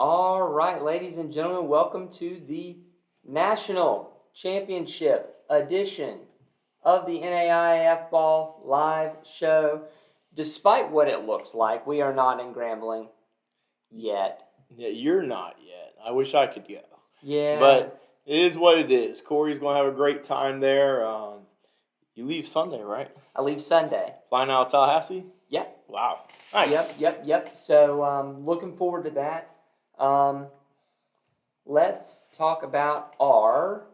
All right, ladies and gentlemen, welcome to the National Championship edition of the NAIAFBALL live show. Despite what it looks like, we are not in Grambling yet. Yeah, you're not yet. I wish I could go. Yeah. But it is what it is. Cory's going to have a great time there. You leave Sunday, right? I leave Sunday. Flying out of Tallahassee? Yep. Wow. Nice. Yep. So looking forward to that. Let's talk about our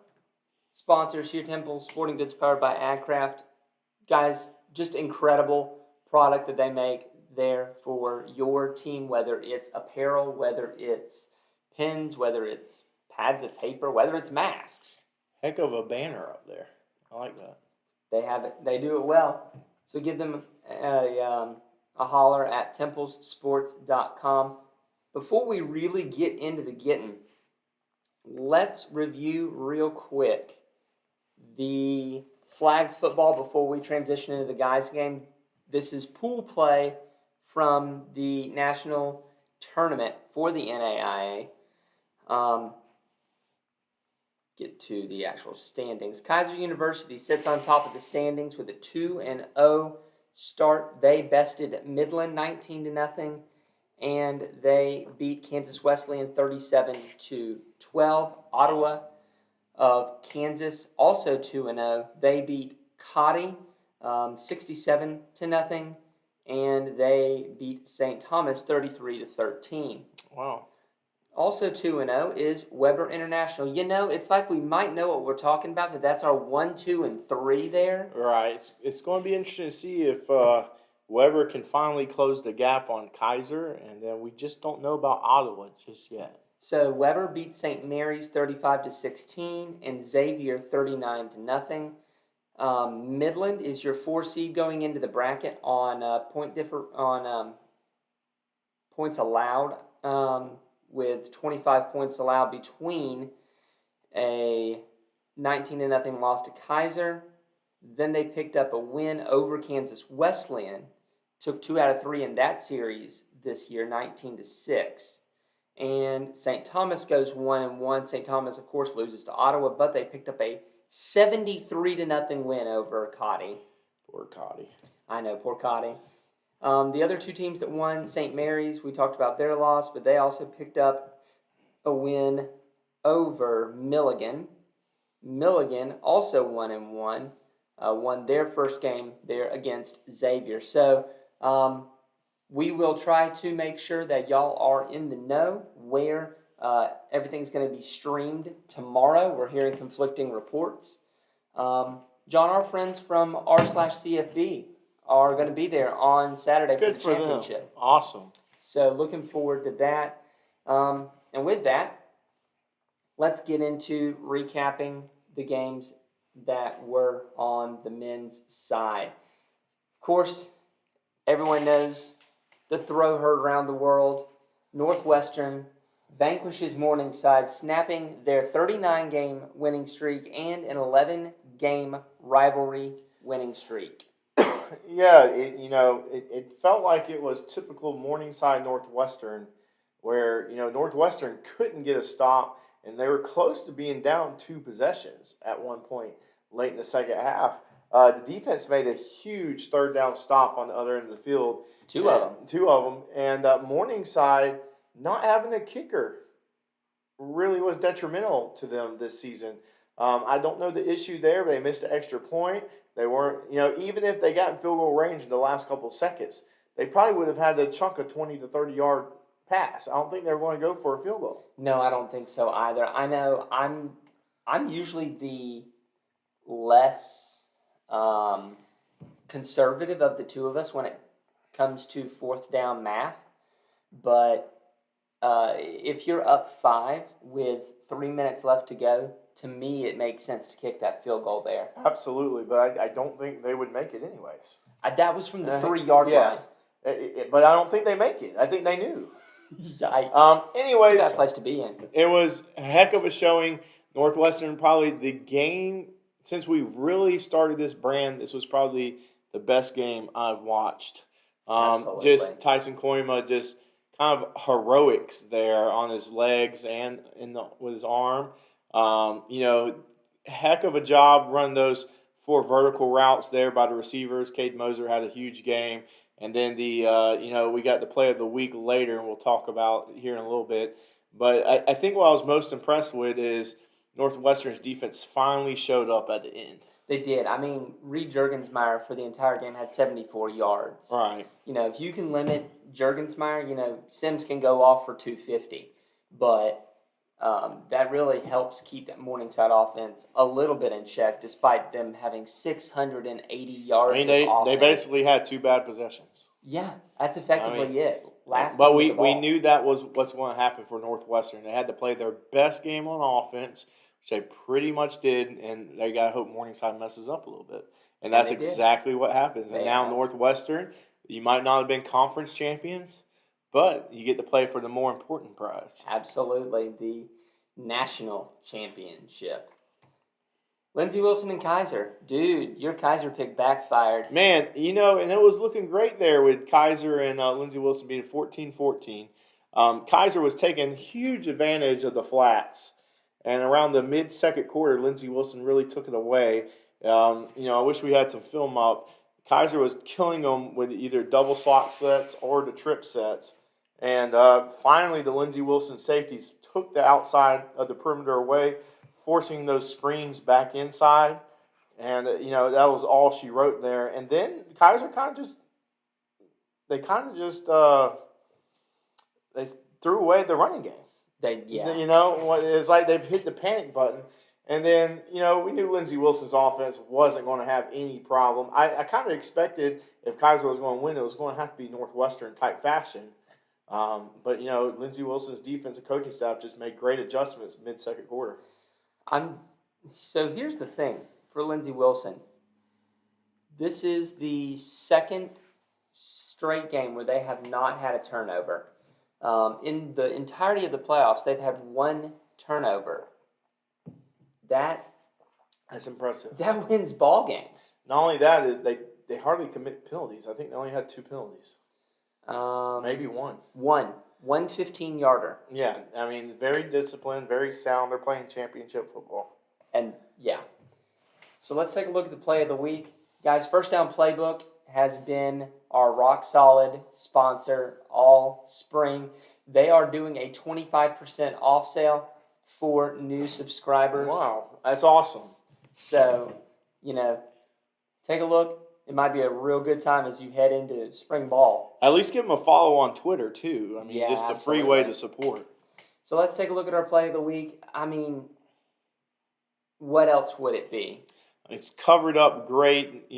sponsors here, Temple Sporting Goods, powered by AdCraft. Guys, just incredible product that they make there for your team, whether it's apparel, whether it's pins, whether it's pads of paper, whether it's masks. Heck of a banner up there. I like that. They have it. They do it well. So give them a holler at templesports.com. Before we really get into the getting, let's review real quick the flag football before we transition into the guys game. This is pool play from the national tournament for the NAIA. Get to the actual standings. Kaiser University sits on top of the standings with a 2-0 start. They bested Midland 19-0, and they beat Kansas Wesleyan 37-12. Ottawa of Kansas also 2-0. They beat Mccarty 67-0, and they beat St. Thomas 33-13. Wow. Also 2-0 is Weber International. You know, it's like we might know what we're talking about, but that's our 1, 2, and 3 there. Right. It's going to be interesting to see if Weber can finally close the gap on Kaiser, and then we just don't know about Ottawa just yet. So Weber beat St. Mary's 35-16 and Xavier 39-0. Midland is your 4 seed going into the bracket on points allowed. With 25 points allowed between a 19-0 loss to Kaiser. Then they picked up a win over Kansas Wesleyan. Took 2 out of 3 in that series this year, 19-6. And St. Thomas goes 1-1. St. Thomas, of course, loses to Ottawa, but they picked up a 73-0 win over Mccarty. Poor Mccarty. I know, poor Mccarty. The other 2 teams that won, St. Mary's, we talked about their loss, but they also picked up a win over Milligan. Milligan also 1-1, won their first game there against Xavier. So we will try to make sure that y'all are in the know where everything's going to be streamed tomorrow. We're hearing conflicting reports. John, our friends from r/CFB are going to be there on Saturday for the championship. Them. Awesome. So looking forward to that. And with that, let's get into recapping the games that were on the men's side. Of course, everyone knows the throw heard around the world. Northwestern vanquishes Morningside, snapping their 39-game winning streak and an 11-game rivalry winning streak. Yeah, it felt like it was typical Morningside Northwestern, where, Northwestern couldn't get a stop, and they were close to being down 2 possessions at one point late in the second half. The defense made a huge third down stop on the other end of the field. Two of them. And Morningside not having a kicker really was detrimental to them this season. I don't know the issue there. They missed an extra point. They weren't, even if they got in field goal range in the last couple of seconds, they probably would have had to chunk a 20 to 30-yard pass. I don't think they were going to go for a field goal. No, I don't think so either. I know I'm usually the less conservative of the 2 of us when it comes to 4th down math. But if you're up 5 with 3 minutes left to go, to me, it makes sense to kick that field goal there. Absolutely, but I don't think they would make it anyways. That was from the 3-yard line. But I don't think they make it. I think they knew. Yikes. Anyways, that place to be in. It was a heck of a showing. Northwestern, probably the game, since we really started this brand, this was probably the best game I've watched. Absolutely. Just Tyson Koima just kind of heroics there on his legs and with his arm. Heck of a job running those 4 vertical routes there by the receivers. Cade Moser had a huge game. And then we got the play of the week later, and we'll talk about here in a little bit. But I think what I was most impressed with is Northwestern's defense finally showed up at the end. They did. I mean, Reed Juergensmeyer for the entire game had 74 yards. Right. If you can limit Juergensmeyer, Sims can go off for 250. But that really helps keep that Morningside offense a little bit in check, despite them having 680 yards of offense. They basically had 2 bad possessions. Yeah, that's effectively it. But we knew that was what's going to happen for Northwestern. They had to play their best game on offense, which they pretty much did, and they got to hope Morningside messes up a little bit. And that's exactly what happens. And now Northwestern, you might not have been conference champions, but you get to play for the more important prize. Absolutely, the national championship. Lindsey Wilson and Kaiser. Dude, your Kaiser pick backfired. Man, and it was looking great there with Kaiser and Lindsey Wilson being 14-14. Kaiser was taking huge advantage of the flats. And around the mid-second quarter, Lindsey Wilson really took it away. I wish we had some film up. Kaiser was killing them with either double slot sets or the trip sets. And finally, the Lindsey Wilson safeties took the outside of the perimeter away, forcing those screens back inside. And, that was all she wrote there. And then Kaiser they threw away the running game. It's like they hit the panic button. And then, we knew Lindsey Wilson's offense wasn't going to have any problem. I kind of expected if Kaiser was going to win, it was going to have to be Northwestern-type fashion. But Lindsey Wilson's defensive coaching staff just made great adjustments mid-second quarter. So here's the thing for Lindsey Wilson. This is the second straight game where they have not had a turnover. In the entirety of the playoffs, they've had 1 turnover. That's impressive. That wins ball games. Not only that, is they hardly commit penalties. I think they only had 2 penalties. Maybe 1. One 15-yarder. Yeah, very disciplined, very sound. They're playing championship football. And, yeah. So let's take a look at the play of the week. Guys, First Down Playbook has been our rock-solid sponsor all spring. They are doing a 25% off sale for new subscribers. Wow, that's awesome. So, take a look. It might be a real good time as you head into spring ball. At least give them a follow on Twitter, too. Just a free way to support. So let's take a look at our play of the week. What else would it be? It's covered up great,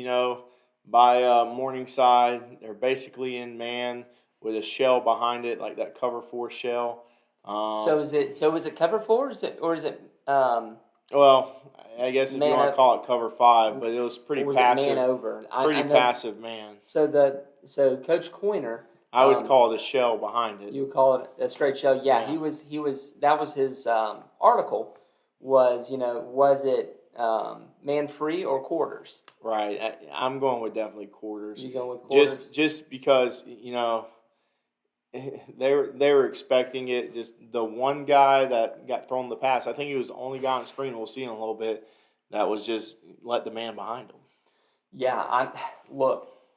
by Morningside. They're basically in man with a shell behind it, like that cover 4 shell. So is it cover 4 or is it well, I guess if you want to call it cover 5, but it was pretty passive. Man over. Passive man. So Coach Coyner, I would call it a shell behind it. You would call it a straight shell. Yeah. He was that was his article was it man free or quarters? Right. I'm going with definitely quarters. You going with quarters? Just because they were expecting it. Just the one guy that got thrown the pass. I think he was the only guy on screen. We'll see in a little bit. That was just let the man behind him. Yeah.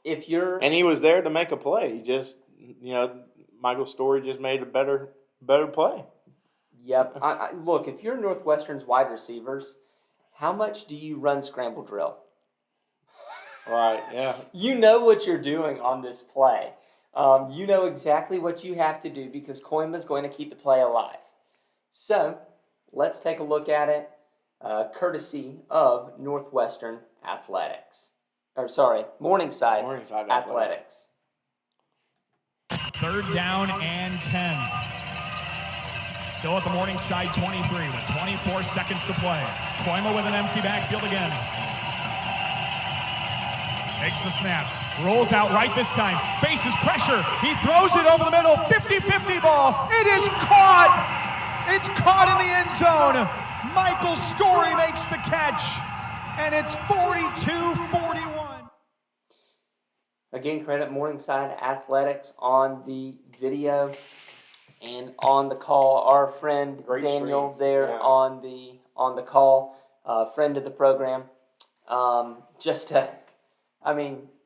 If you're and he was there to make a play. Just Michael Story just made a better play. Yep. Look, if you're Northwestern's wide receivers, how much do you run scramble drill? Right. Yeah. You know what you're doing on this play. You know exactly what you have to do because Coima's going to keep the play alive. So, let's take a look at it, courtesy of Northwestern Athletics. Morningside Athletics. 3rd down and 10. Still at the Morningside 23 with 24 seconds to play. Coima with an empty backfield again. Takes the snap. Rolls out right this time. Faces pressure. He throws it over the middle. 50-50 ball. It is caught. It's caught in the end zone. Michael Story makes the catch. And it's 42-41. Again, credit Morningside Athletics on the video and on the call. Our friend Great Daniel stream. there Yeah. on the call, friend of the program.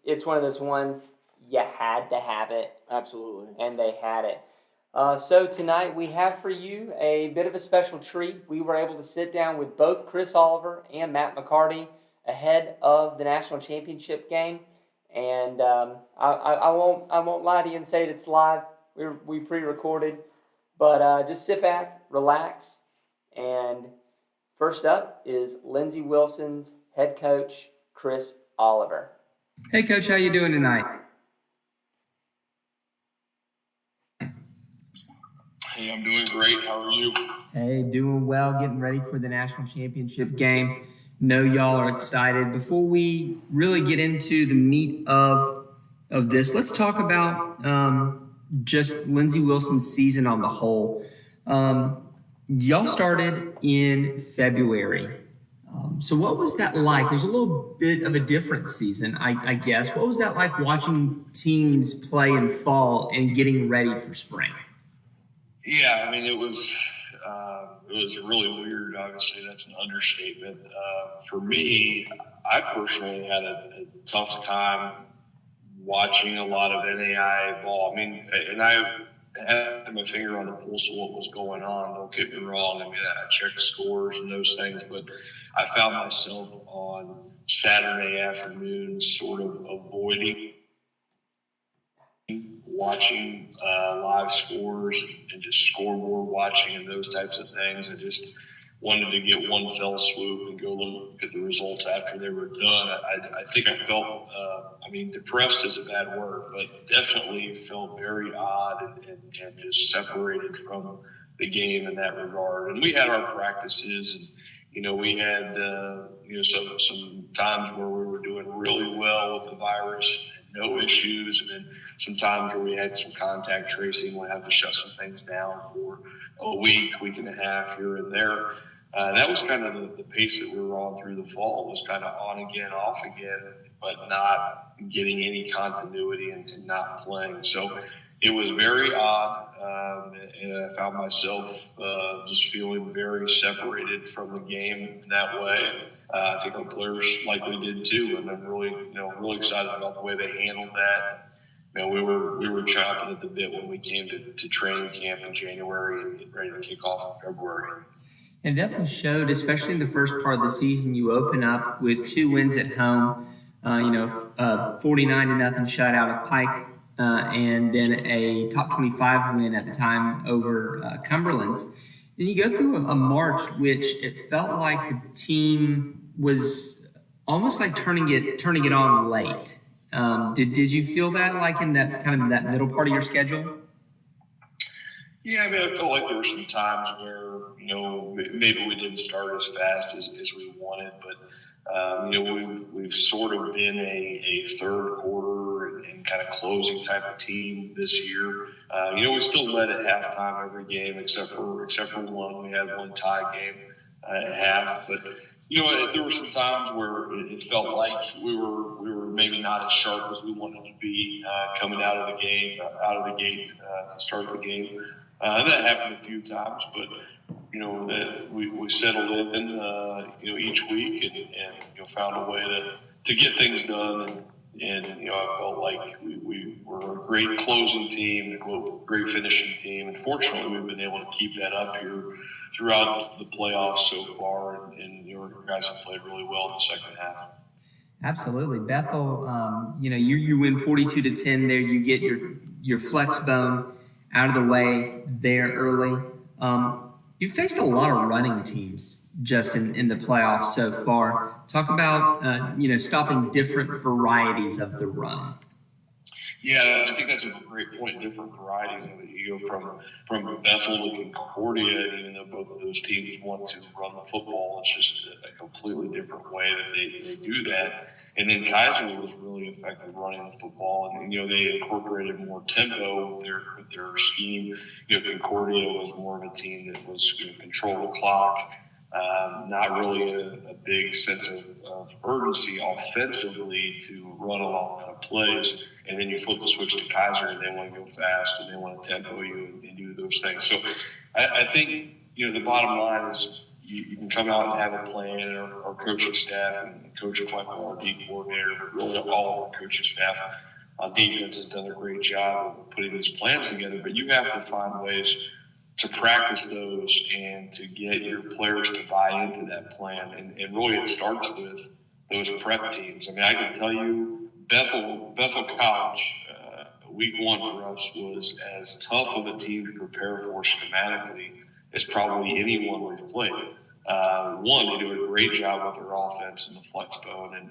It's one of those ones you had to have it, Absolutely. and they had it. So tonight we have for you a bit of a special treat. We were able to sit down with both Chris Oliver and Matt Mccarty ahead of the national championship game, and I won't lie to you and say it's live. We pre-recorded, but just sit back, relax, and first up is Lindsey Wilson's head coach Chris Oliver. Hey, Coach, how you doing tonight? Hey, I'm doing great. How are you? Hey, doing well, getting ready for the national championship game. Know y'all are excited. Before we really get into the meat of this, let's talk about just Lindsey Wilson's season on the whole. Y'all started in February. So what was that like? It was a little bit of a different season, I guess. What was that like watching teams play in fall and getting ready for spring? Yeah, I mean, it was really weird. Obviously, that's an understatement. For me, I personally had a tough time watching a lot of NAIAFBALL. I mean, and I had my finger on the pulse of what was going on. Don't get me wrong. I mean, I checked scores and those things, but I found myself on Saturday afternoons sort of avoiding watching live scores and just scoreboard watching and those types of things. I just wanted to get one fell swoop and go look at the results after they were done. I think I felt, depressed is a bad word, but definitely felt very odd and just separated from the game in that regard. And we had our practices, and we had some times where we were doing really well with the virus, no issues, and then some times where we had some contact tracing, we had to shut some things down for a week and a half here and there. That was kind of the pace that we were on through the fall. It was kind of on again, off again, but not getting any continuity and not playing. So it was very odd, and I found myself just feeling very separated from the game in that way. I think our players likely did too, and I'm really excited about the way they handled that. We were chomping at the bit when we came to training camp in January and getting ready to kick off in February. And it definitely showed, especially in the first part of the season. You open up with 2 wins at home, 49-0 shutout of Pike, and then a top 25 win at the time over Cumberland's. Then you go through a March, which it felt like the team was almost like turning it on late. Did you feel that like in that kind of that middle part of your schedule? Yeah, I mean, I felt like there were some times where, maybe we didn't start as fast as we wanted, but, we've sort of been a third quarter and kind of closing type of team this year. We still led at halftime every game except for one. We had one tie game at half, but there were some times where it felt like we were maybe not as sharp as we wanted to be coming out of the gate to start the game. That happened a few times, but we settled in each week and found a way to get things done. And I felt like we were a great closing team, a great finishing team. And fortunately, we've been able to keep that up here throughout the playoffs so far. And your guys have played really well in the second half. Absolutely. Bethel, you win 42-10 there. You get your flex bone out of the way there early. You faced a lot of running teams just in the playoffs so far. Talk about, stopping different varieties of the run. Yeah, I think that's a great point. Different varieties of it. You go from Bethel to Concordia, and even though both of those teams want to run the football, it's just a completely different way that they do that. And then Kaiser was really effective running the football, and they incorporated more tempo with their scheme. Concordia was more of a team that was control the clock. Not really a big sense of urgency offensively to run a lot of plays. and then you flip the switch to Kaiser, and they want to go fast, and they want to tempo you and do those things. So I think, the bottom line is you can come out and have a plan, and our coaching staff and Coach Michael, our D coordinator, but really all of our coaching staff on defense has done a great job of putting these plans together. But you have to find ways to practice those and to get your players to buy into that plan. And really it starts with those prep teams. I mean, I can tell you Bethel College, week one for us was as tough of a team to prepare for schematically as probably anyone we've played. One, they do a great job with their offense and the flex bone and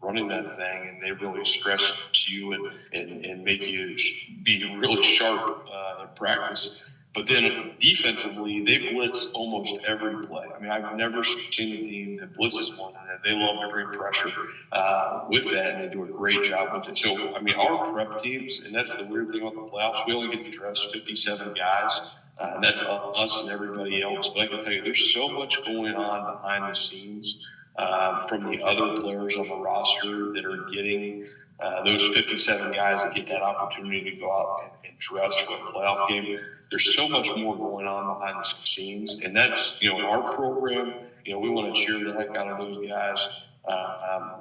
running that thing, and they really stress you and make you be really sharp in practice. But then defensively, they blitz almost every play. I mean, I've never seen a team that blitzes more than that. They love to bring pressure with that, and they do a great job with it. So, I mean, our prep teams, and that's the weird thing about the playoffs, we only get to dress 57 guys. And that's us and everybody else. But I can tell you, there's so much going on behind the scenes from the other players on the roster that are getting those 57 guys that get that opportunity to go out and dress for a playoff game. There's so much more going on behind the scenes, and that's, our program, we want to cheer the heck out of those guys.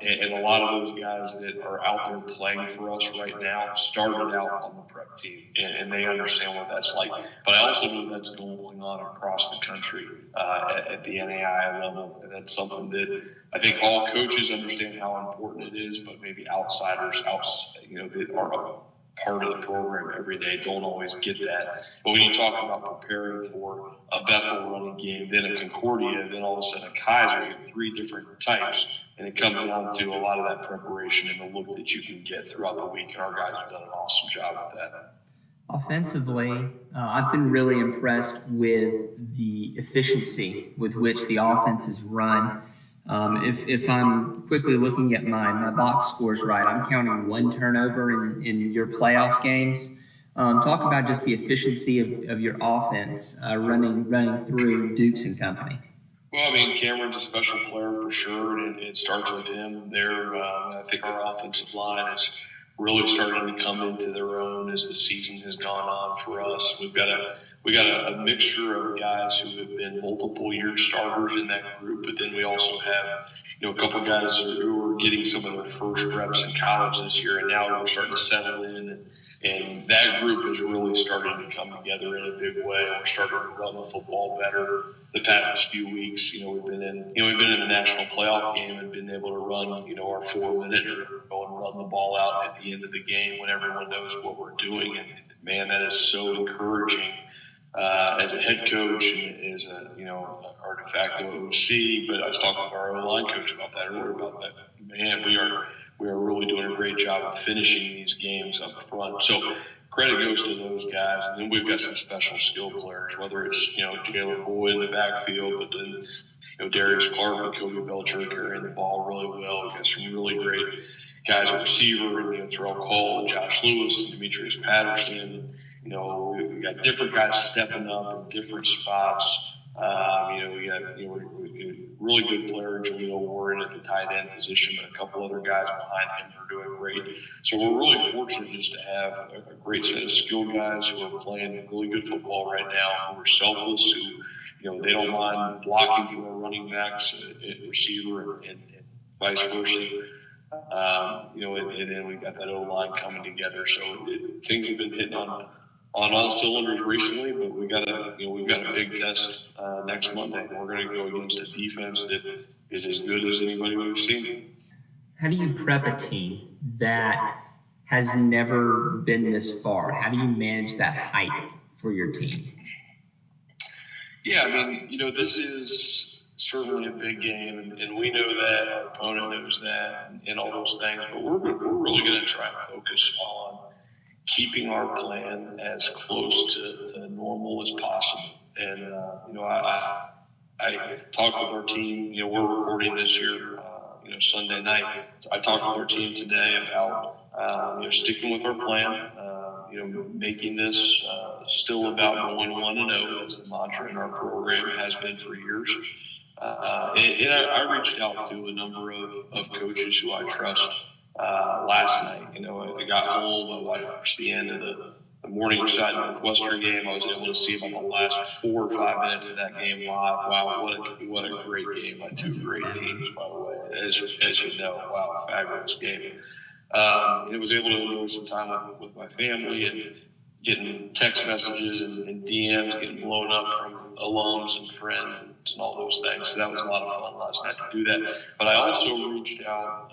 And a lot of those guys that are out there playing for us right now started out on the prep team, and they understand what that's like. But I also know that's going on across the country at the NAIA level, and that's something that I think all coaches understand how important it is, but maybe outsiders, that are part of the program every day don't always get that. But when you talk about preparing for a Bethel running game, then a Concordia, then all of a sudden a Kaiser, you have 3 different types. And it comes down to a lot of that preparation and the look that you can get throughout the week. And our guys have done an awesome job with that. Offensively, I've been really impressed with the efficiency with which the offense is run. If I'm quickly looking at my box scores right, I'm counting 1 turnover in your playoff games. Talk about just the efficiency of your offense running through Dukes and company. Well, I mean, Cameron's a special player for sure, and it starts with him there. I think our offensive line is really starting to come into their own as the season has gone on for us. We got a mixture of guys who have been multiple year starters in that group, but then we also have a couple guys who are getting some of their first reps in college this year, and now we're starting to settle in. And that group is really starting to come together in a big way. We're starting to run the football better the past few weeks. We've been in a national playoff game and been able to run, our 4-minute drill and run the ball out at the end of the game when everyone knows what we're doing. And man, that is so encouraging as a head coach and as our de facto OC. But I was talking with our O-line coach about that earlier about that. Man, we are really doing a great job of finishing these games up front. So credit goes to those guys. And then we've got some special skill players, whether it's, Jalen Boyd in the backfield, but then, Darius Clark and Kobe Belcher carrying the ball really well. We've got some really great guys at receiver, and, Terrell Cole and Josh Lewis and Demetrius Patterson. We've got different guys stepping up in different spots. We got really good player, Jaleel Warren at the tight end position, but a couple other guys behind him are doing great. So we're really fortunate just to have a great set of skilled guys who are playing really good football right now, who are selfless, who they don't mind blocking for our running backs at receiver and vice versa. And then we've got that O-line coming together. So things have been hitting on all cylinders recently, but we've got a big test next Monday. We're going to go against a defense that is as good as anybody we've seen. How do you prep a team that has never been this far? How do you manage that hype for your team? Yeah, I mean, this is certainly a big game, and we know that, our opponent knows that, and all those things, but we're really going to try and focus on keeping our plan as close to normal as possible. And, I talked with our team, we're recording this here, Sunday night. So I talked with our team today about, sticking with our plan, making this still about going 1-0. That's the mantra in our program. It has been for years. And I reached out to a number of coaches who I trust last night. I got home, I watched the end of the Morningside Northwestern game. I was able to see about the last 4 or 5 minutes of that game live. Wow, what a great game by two great teams, by the way. As you know, wow, fabulous game. And I was able to enjoy some time with my family and getting text messages and DMs getting blown up from alums and friends and all those things. So that was a lot of fun last night to do that. But I also reached out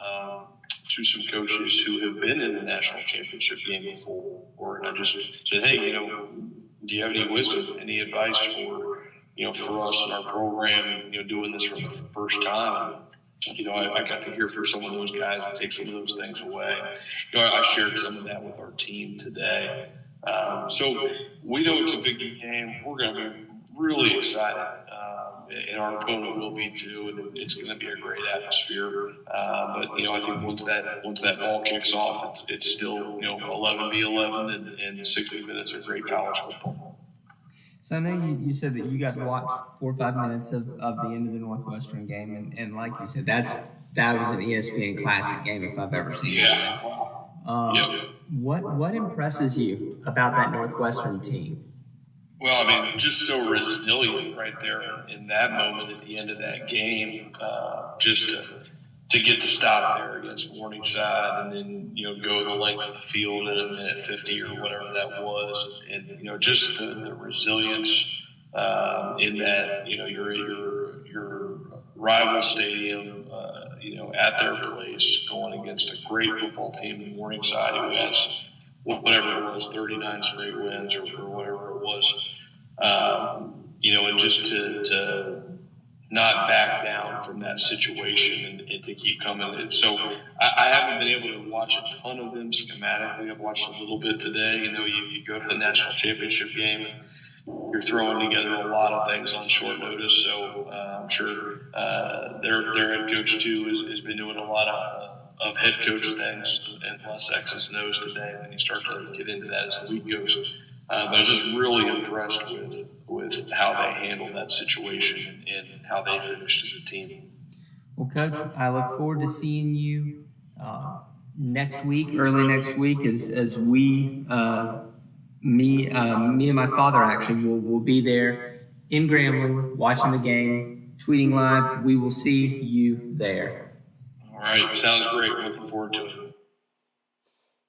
to some coaches who have been in the national championship game before, and I just said, hey, do you have any wisdom, any advice for us in our program, doing this for the first time? I got to hear from some of those guys and take some of those things away. I shared some of that with our team today. So we know it's a big game. We're going to be really excited. And our opponent will be too, and it's going to be a great atmosphere. But I think once that ball kicks off, it's still 11v11 and 60 minutes of great college football. So I know you said that you got to watch 4 or 5 minutes of the end of the Northwestern game, and like you said, that was an ESPN classic game if I've ever seen it. Yep. What impresses you about that Northwestern team? Well, just so resilient right there in that moment at the end of that game, just to get the stop there against Morningside and then, go the length of the field in a minute 50 or whatever that was. And, just the resilience in that, your rival stadium, at their place going against a great football team in Morningside who has whatever it was, 39 straight wins or whatever it was. And just to not back down from that situation and to keep coming. And so I haven't been able to watch a ton of them schematically. I've watched a little bit today. You go to the national championship game and you're throwing together a lot of things on short notice. So I'm sure their head coach too has been doing a lot of head coach things and less X's and O's today. And you start to get into that as the week goes. But I was just really impressed with how they handled that situation and how they finished as a team. Well, Coach, I look forward to seeing you early next week, as we, me and my father actually will be there in Grambling watching the game, tweeting live. We will see you there. All right, sounds great. Looking forward to it.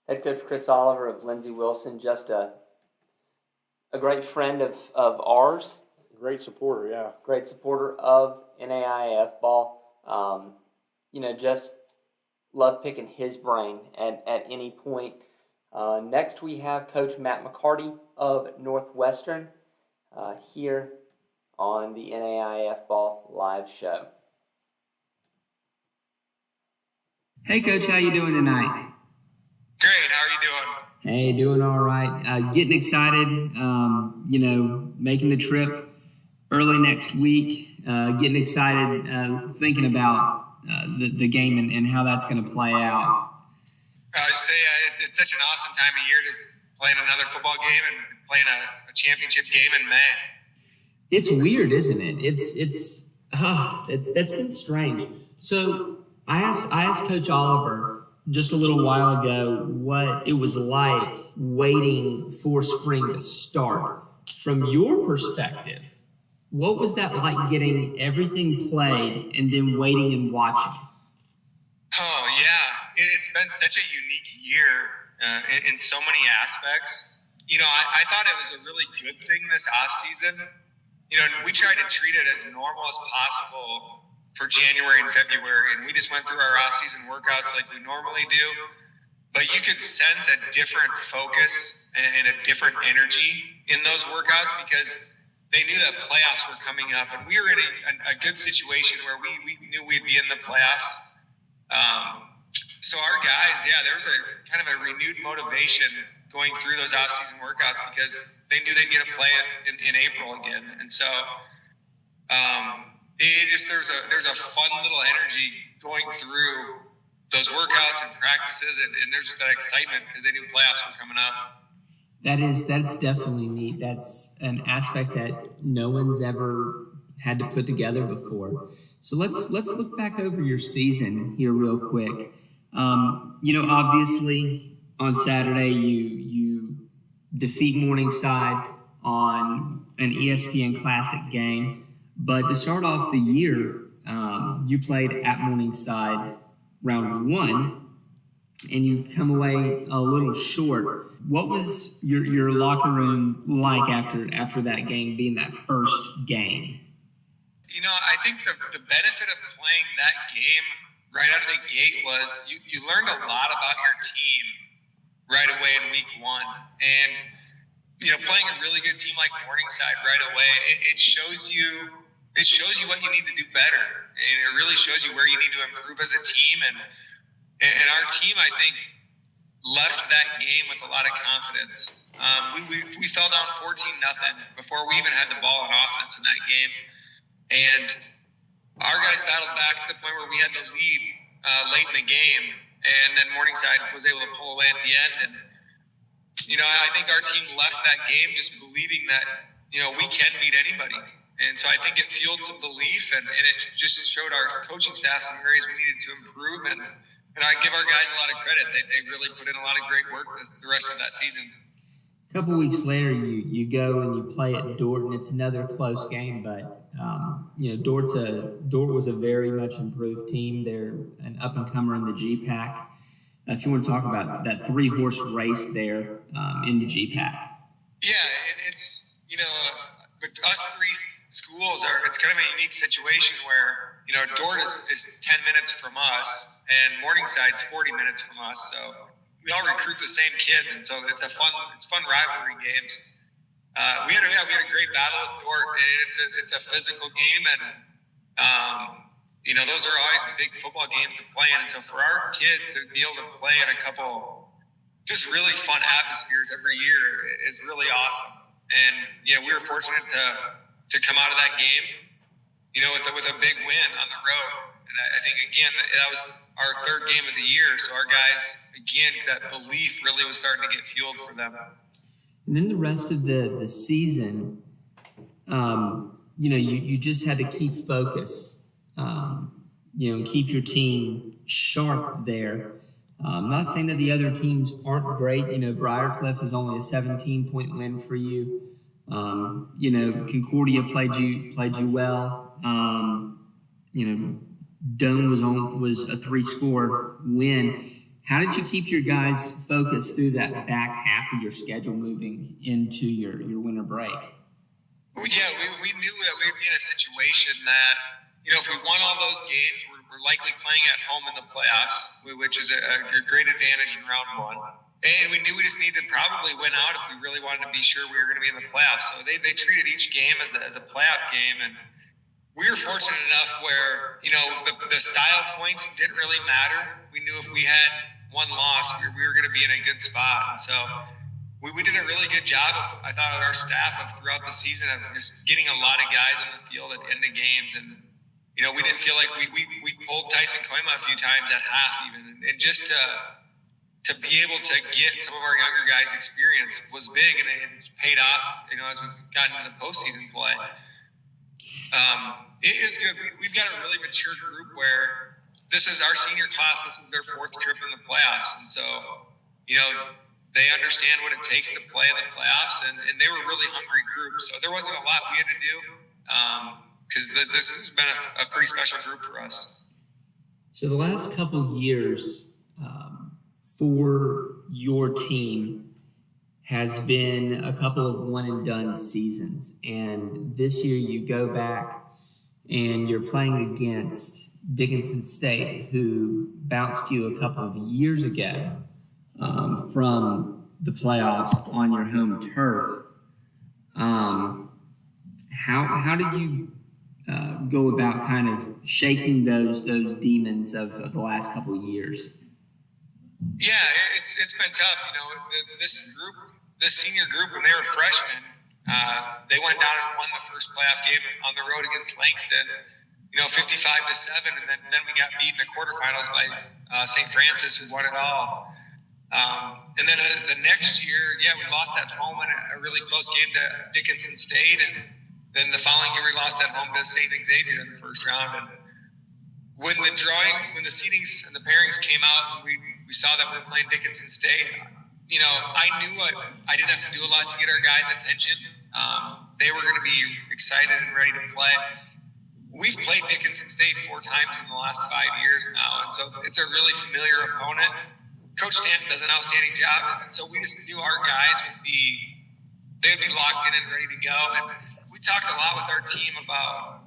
Head coach Chris Oliver of Lindsey Wilson, just a great friend of ours. Great supporter, yeah. Great supporter of NAIAFBALL. Just love picking his brain at any point. Next we have Coach Matt Mccarty of Northwestern here on the NAIAFBALL live show. Hey, Coach, how you doing tonight? Great. How are you doing? Hey, doing all right. Getting excited, making the trip early next week. Getting excited, thinking about the game and how that's going to play out. I say it's such an awesome time of year to playing another football game and playing a championship game in May. It's weird, isn't it? That's been strange. So I asked Coach Oliver just a little while ago what it was like waiting for spring to start. From your perspective, what was that like getting everything played and then waiting and watching? Oh, yeah. It's been such a unique year in so many aspects. I thought it was a really good thing this offseason. We tried to treat it as normal as possible for January and February, and we just went through our off-season workouts like we normally do. But you could sense a different focus and a different energy in those workouts because they knew that playoffs were coming up, and we were in a good situation where we knew we'd be in the playoffs. So our guys, there was a kind of a renewed motivation going through those off-season workouts because they knew they'd get to play it in April again. And so there's a fun little energy going through those workouts and practices, and there's just that excitement because they knew playoffs were coming up. That's definitely neat. That's an aspect that no one's ever had to put together before. So let's look back over your season here real quick. Obviously on Saturday you defeat Morningside on an ESPN Classic game, but to start off the year, you played at Morningside round 1, and you come away a little short. What was your locker room like after that game, being that first game? I think the benefit of playing that game right out of the gate was you learned a lot about your team right away in week 1. And, playing a really good team like Morningside right away, it shows you what you need to do better. And it really shows you where you need to improve as a team. And our team, I think, left that game with a lot of confidence. We fell down 14-0 before we even had the ball on offense in that game. And our guys battled back to the point where we had the lead late in the game, and then Morningside was able to pull away at the end. And I think our team left that game just believing that we can beat anybody. And so I think it fueled some belief, and it just showed our coaching staff some areas we needed to improve. And I give our guys a lot of credit. They really put in a lot of great work the rest of that season. A couple weeks later, you go and you play at Dordt, and it's another close game, but Dordt was a very much improved team. They're an up-and-comer in the GPAC. If you want to talk about that 3-horse race there in the GPAC. Yeah, it's, with us 3 schools, it's kind of a unique situation where, Dordt is 10 minutes from us, and Morningside's 40 minutes from us, so we all recruit the same kids, and so it's fun rivalry games. We had a great battle with Dordt, and it's a physical game, and those are always big football games to play in. And so for our kids to be able to play in a couple just really fun atmospheres every year is really awesome. And we were fortunate to come out of that game, with a big win on the road. And I think again that was our 3rd game of the year, so our guys, again, that belief really was starting to get fueled for them. And then the rest of the season, you just had to keep focus, and keep your team sharp there. I'm not saying that the other teams aren't great. Briarcliff is only a 17-point win for you. Concordia played you well. Doane was a 3-score win. How did you keep your guys focused through that back half of your schedule moving into your winter break? Well, yeah, we knew that we would be in a situation that, if we won all those games, we're likely playing at home in the playoffs, which is a great advantage in round 1. And we knew we just needed to probably win out if we really wanted to be sure we were going to be in the playoffs. So they treated each game as a playoff game. And we were fortunate enough where, the style points didn't really matter. We knew if we had one loss, we were going to be in a good spot. And so we did a really good job I thought, our staff throughout the season of just getting a lot of guys on the field at the end of games. And, we didn't feel like we pulled Tyson Koima a few times at half even. And just to be able to get some of our younger guys experience was big, and it's paid off, as we've gotten into the postseason play. It is good. We've got a really mature group where this is our senior class. This is their 4th trip in the playoffs. And so, they understand what it takes to play in the playoffs, and they were a really hungry group. So there wasn't a lot we had to do because this has been a pretty special group for us. So the last couple years for your team has been a couple of one-and-done seasons. And this year you go back and you're playing against Dickinson State, who bounced you a couple of years ago from the playoffs on your home turf. How did you go about kind of shaking those demons of the last couple of years? Yeah, it's been tough. This senior group, when they were freshmen, they went down and won the first playoff game on the road against Langston, 55-7, and then we got beat in the quarterfinals by St. Francis, who won it all. And then the next year, we lost at home in a really close game to Dickinson State, and then the following year we lost at home to St. Xavier in the first round. And when the seedings and the pairings came out, and we saw that we were playing Dickinson State. I knew I didn't have to do a lot to get our guys' attention. They were going to be excited and ready to play. We've played Dickinson State 4 times in the last 5 years now, and so it's a really familiar opponent. Coach Stanton does an outstanding job, and so we just knew our guys would be locked in and ready to go. And we talked a lot with our team about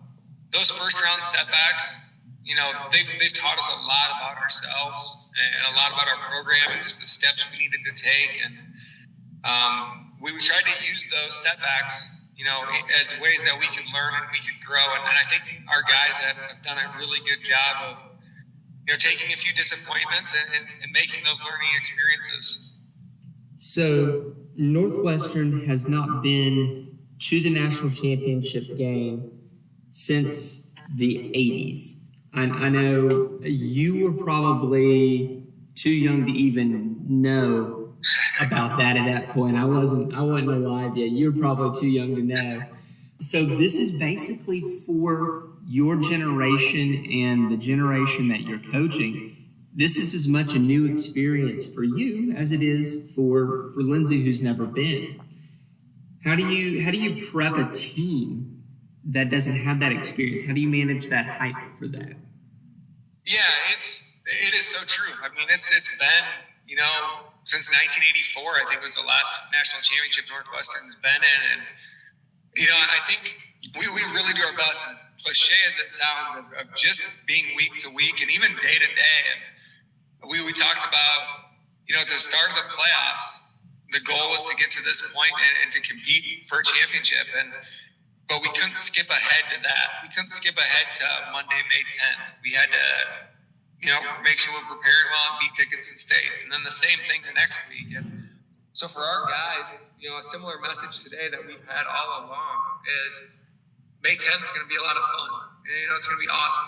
those first round setbacks. They've taught us a lot about ourselves and a lot about our program and just the steps we needed to take. And we tried to use those setbacks, as ways that we could learn and we could grow. And I think our guys have done a really good job of, taking a few disappointments and making those learning experiences. So Northwestern has not been to the national championship game since the 80s. I know you were probably too young to even know about that at that point. I wasn't alive yet. You were probably too young to know. So this is basically for your generation and the generation that you're coaching. This is as much a new experience for you as it is for Lindsay, who's never been. How do you prep a team that doesn't have that experience? How do you manage that hype for that? Yeah, it is so true. I mean, it's been, since 1984, I think was the last national championship Northwestern's been in. And, I think we really do our best, as cliche as it sounds, of just being week to week and even day to day. And we talked about, at the start of the playoffs, the goal was to get to this point and to compete for a championship. But we couldn't skip ahead to that. We couldn't skip ahead to Monday, May 10th. We had to, make sure we're prepared well and beat Dickinson State. And then the same thing the next week. And so for our guys, a similar message today that we've had all along is May 10th is going to be a lot of fun. It's going to be awesome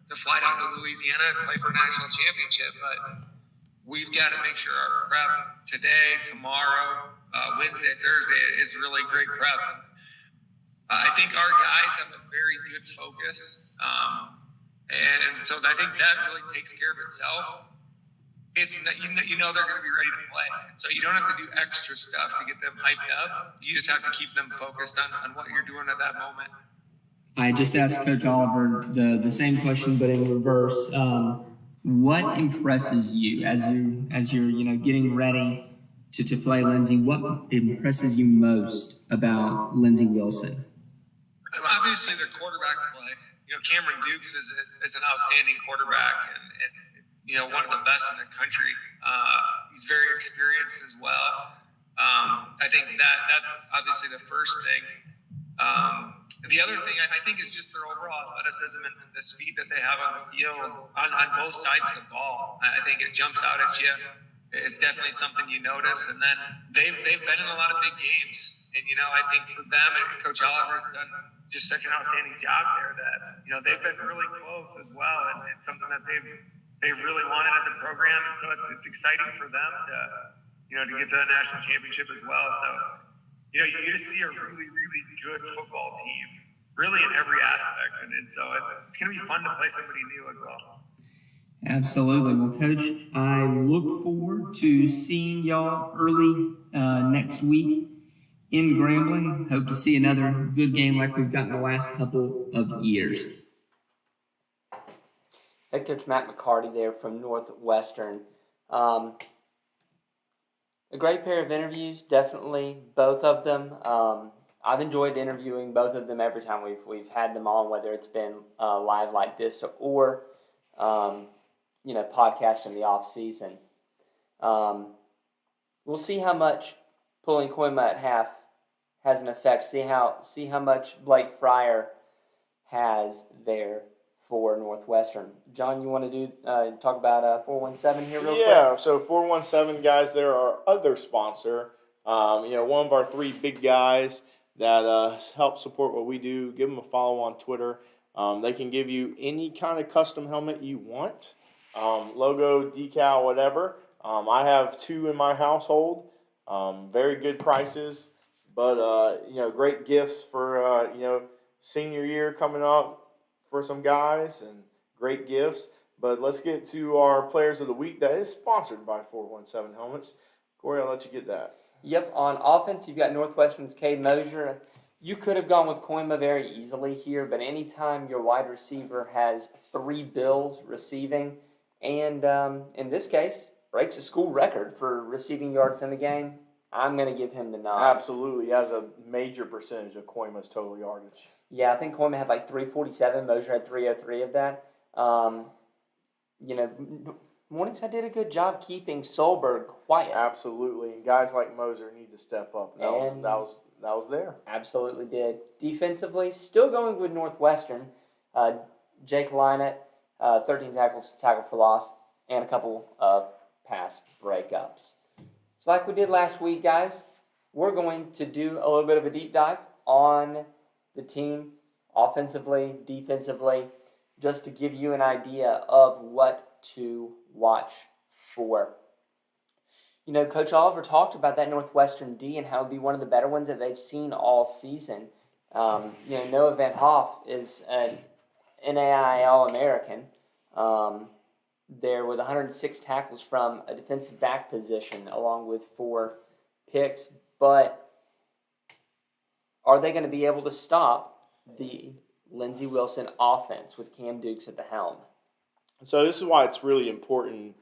to fly down to Louisiana and play for a national championship. But we've got to make sure our prep today, tomorrow, Wednesday, Thursday is really great prep. I think our guys have a very good focus. And so I think that really takes care of itself. It's they're going to be ready to play. And so you don't have to do extra stuff to get them hyped up. You just have to keep them focused on what you're doing at that moment. I just asked Coach Oliver the same question, but in reverse. What impresses you as you're getting ready to play Lindsay? What impresses you most about Lindsay Wilson? Obviously, the quarterback play. Cameron Dukes is an outstanding quarterback and one of the best in the country. He's very experienced as well. I think that's obviously the first thing. The other thing I think is just their overall athleticism and the speed that they have on the field on both sides of the ball. I think it jumps out at you. It's definitely something you notice. And then they've been in a lot of big games. And, I think for them, Coach Oliver's done just such an outstanding job there that, they've been really close as well. And it's something that they've really wanted as a program. And so it's exciting for them to get to the national championship as well. So, you just see a really, really good football team, really in every aspect. And so it's going to be fun to play somebody new as well. Absolutely. Well, Coach, I look forward to seeing y'all early next week in Grambling. Hope to see another good game like we've gotten the last couple of years. Head coach Matt Mccarty there from Northwestern. A great pair of interviews, definitely, both of them. I've enjoyed interviewing both of them every time we've had them on, whether it's been live like this or podcast in the off season. We'll see how much pulling Koima at half has an effect. See how much Blake Fryer has there for Northwestern. John, you want to talk about 417 here real quick? Yeah, so 417 guys, they're our other sponsor. One of our 3 big guys that help support what we do. Give them a follow on Twitter. They can give you any kind of custom helmet you want, logo, decal, whatever. I have 2 in my household. Very good prices, but great gifts for senior year coming up for some guys, and great gifts. But let's get to our Players of the Week that is sponsored by 417 Helmets. Corey, I'll let you get that. Yep, on offense, you've got Northwestern's Cade Mosier. You could have gone with Koima very easily here, but anytime your wide receiver has 3 bills receiving, and in this case, breaks a school record for receiving yards in the game, I'm going to give him the nod. Absolutely. He has a major percentage of Koima's total yardage. Yeah, I think Koima had like 347. Mosier had 303 of that. Morningside did a good job keeping Solberg quiet. Absolutely. And guys like Moser need to step up. That was there. Absolutely did. Defensively, still going with Northwestern. Jake Lynett, 13 tackles, tackle for loss, and a couple of pass breakups. So like we did last week, guys, we're going to do a little bit of a deep dive on the team, offensively, defensively, just to give you an idea of what to watch for. Coach Oliver talked about that Northwestern D and how it would be one of the better ones that they've seen all season. Noah Van Hoff is an NAIA All-American there with 106 tackles from a defensive back position along with 4 picks. But are they going to be able to stop the Lindsey Wilson offense with Cam Dukes at the helm? So this is why it's really important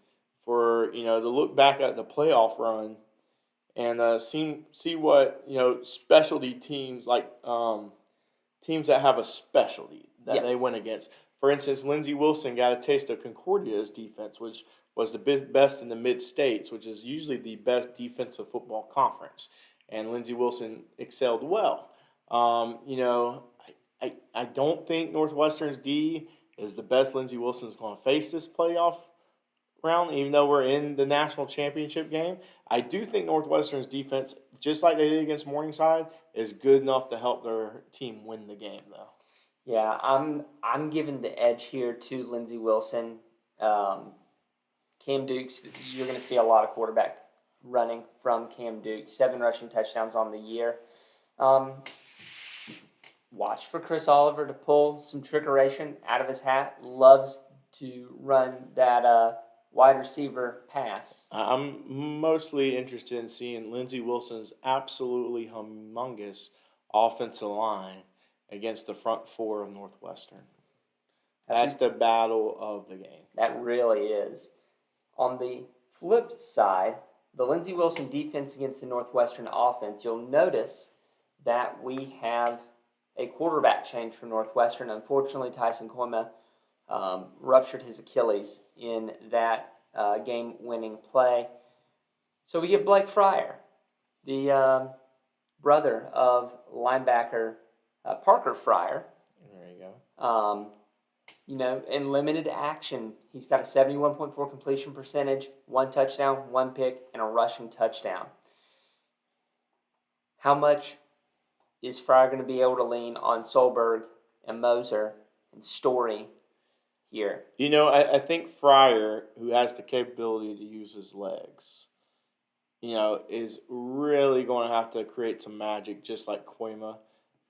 for to look back at the playoff run and see what specialty teams like teams that have a specialty that they win against. For instance, Lindsey Wilson got a taste of Concordia's defense, which was the best in the mid-states, which is usually the best defensive football conference. And Lindsey Wilson excelled well. I don't think Northwestern's D is the best Lindsey Wilson's going to face this playoff round, even though we're in the national championship game. I do think Northwestern's defense, just like they did against Morningside, is good enough to help their team win the game, though. Yeah, I'm giving the edge here to Lindsey Wilson. Cam Dukes, you're going to see a lot of quarterback running from Cam Dukes. 7 rushing touchdowns on the year. Watch for Chris Oliver to pull some trickeration out of his hat. Loves to run that wide receiver pass. I'm mostly interested in seeing Lindsey Wilson's absolutely humongous offensive line against the front 4 of Northwestern. That's the battle of the game. That really is. On the flip side, the Lindsey Wilson defense against the Northwestern offense, you'll notice that we have a quarterback change for Northwestern. Unfortunately, Tyson Koima ruptured his Achilles in that game-winning play. So we get Blake Fryer, the brother of linebacker Parker Fryer. There you go. In limited action, he's got a 71.4 completion percentage, 1 touchdown, 1 pick, and a rushing touchdown. How much is Fryer going to be able to lean on Solberg and Moser and Story here? I think Fryer, who has the capability to use his legs, is really going to have to create some magic, just like Koima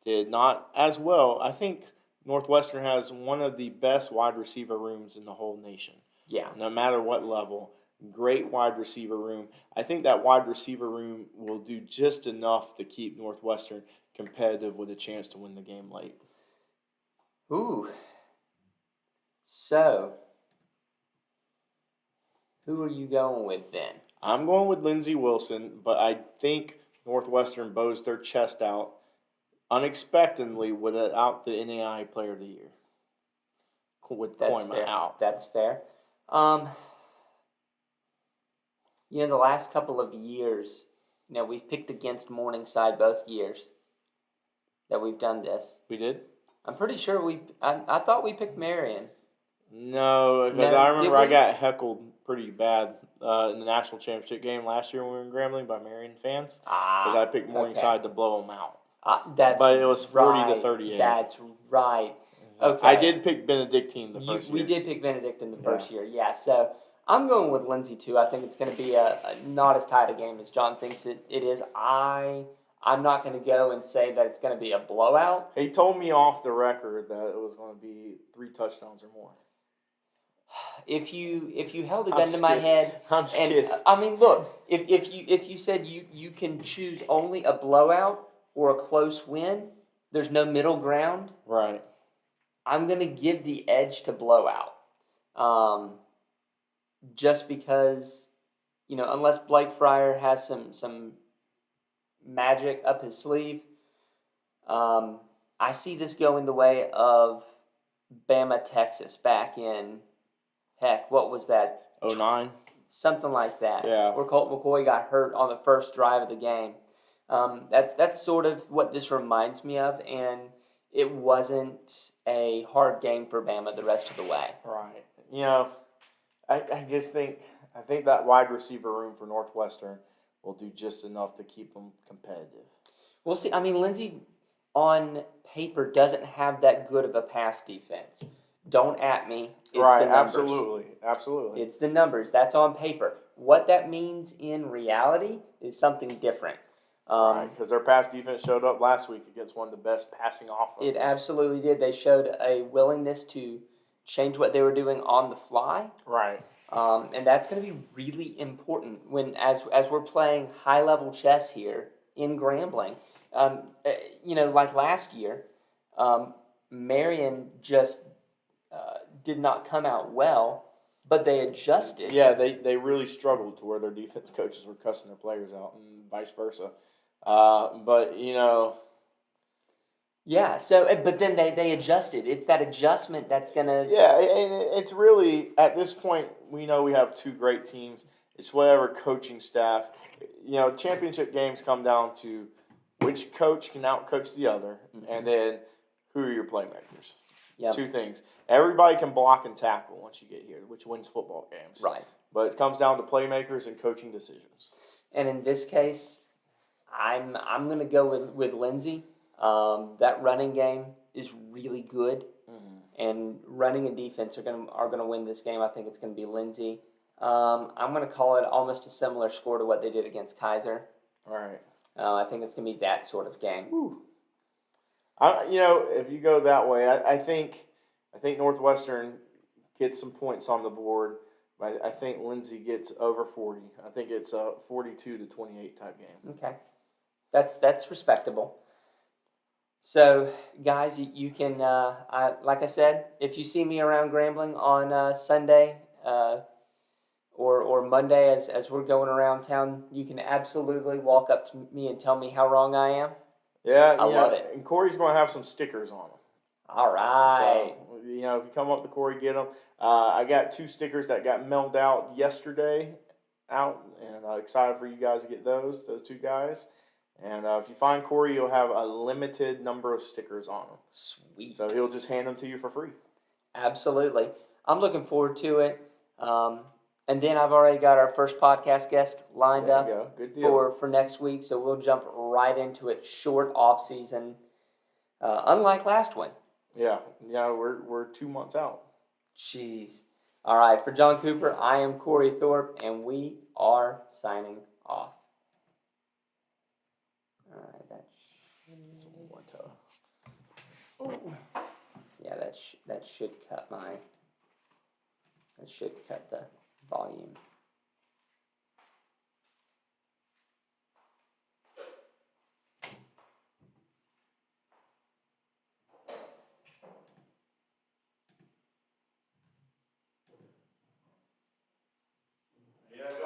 did. Not as well. I think Northwestern has one of the best wide receiver rooms in the whole nation. Yeah. No matter what level. Great wide receiver room. I think that wide receiver room will do just enough to keep Northwestern competitive with a chance to win the game late. Ooh. So, who are you going with then? I'm going with Lindsey Wilson, but I think Northwestern bows their chest out unexpectedly without the NAIA Player of the Year. With Koima out. That's fair. The last couple of years, we've picked against Morningside both years that we've done this. We did? I'm pretty sure I thought we picked Marion. No, because I remember I got heckled pretty bad in the national championship game last year when we were in Grambling by Marion fans. Because I picked Morningside to blow them out. But it was 40-38. That's right. Okay. I did pick Benedictine the first year. We did pick Benedictine the first year, yeah. So I'm going with Lindsay too. I think it's going to be a not as tight a game as John thinks it is. I'm not going to go and say that it's going to be a blowout. He told me off the record that it was going to be 3 touchdowns or more. If you held a I'm gun to just my kidding. head, I'm just and kidding. I mean, look, if you said you can choose only a blowout or a close win, there's no middle ground. Right. I'm gonna give the edge to blowout, just because, unless Blake Fryer has some magic up his sleeve, I see this going the way of Bama, Texas back in, heck, what was that? 09. Something like that. Yeah. Where Colt McCoy got hurt on the first drive of the game. That's sort of what this reminds me of, and it wasn't a hard game for Bama the rest of the way. Right. I just think that wide receiver room for Northwestern will do just enough to keep them competitive. We'll see. I mean, Lindsey on paper doesn't have that good of a pass defense. Don't at me. It's right. the numbers. Absolutely. It's the numbers. That's on paper. What that means in reality is something different. Right, because their pass defense showed up last week against one of the best passing offenses. It absolutely did. They showed a willingness to change what they were doing on the fly. Right. And that's going to be really important as we're playing high level chess here in Grambling. Like last year, Marion just did not come out well, but they adjusted. Yeah, they really struggled to where their defense coaches were cussing their players out and vice versa. Yeah, but then they adjusted. It's that adjustment that's going to... Yeah, and it's really, at this point, we know we have two great teams. It's whatever coaching staff. Championship games come down to which coach can outcoach the other, and then who are your playmakers. Yep. Two things. Everybody can block and tackle once you get here, which wins football games. Right. But it comes down to playmakers and coaching decisions. And in this case, I'm going to go with Lindsay. That running game is really good, and running and defense are going to win this game. I think it's going to be Lindsay. I'm going to call it almost a similar score to what they did against Kaiser. All right. I think it's going to be that sort of game. Whew. If you go that way, I think Northwestern gets some points on the board. I think Lindsay gets over 40. I think it's a 42-28 type game. Okay, that's respectable. So, guys, you can, like I said, if you see me around Grambling on Sunday or Monday as we're going around town, you can absolutely walk up to me and tell me how wrong I am. Yeah, I love it. And Cory's going to have some stickers on them. All right. So, if you come up to Cory, get them. I got 2 stickers that got mailed out yesterday and I'm excited for you guys to get those 2 guys. And if you find Cory, you'll have a limited number of stickers on them. Sweet. So he'll just hand them to you for free. Absolutely. I'm looking forward to it. And then I've already got our first podcast guest lined up Good deal. for next week, so we'll jump right into it. Short off season, unlike last one. Yeah, we're 2 months out. Jeez. All right, for John Cooper, I am Cory Thorpe, and we are signing off. All right, that should cut the volume.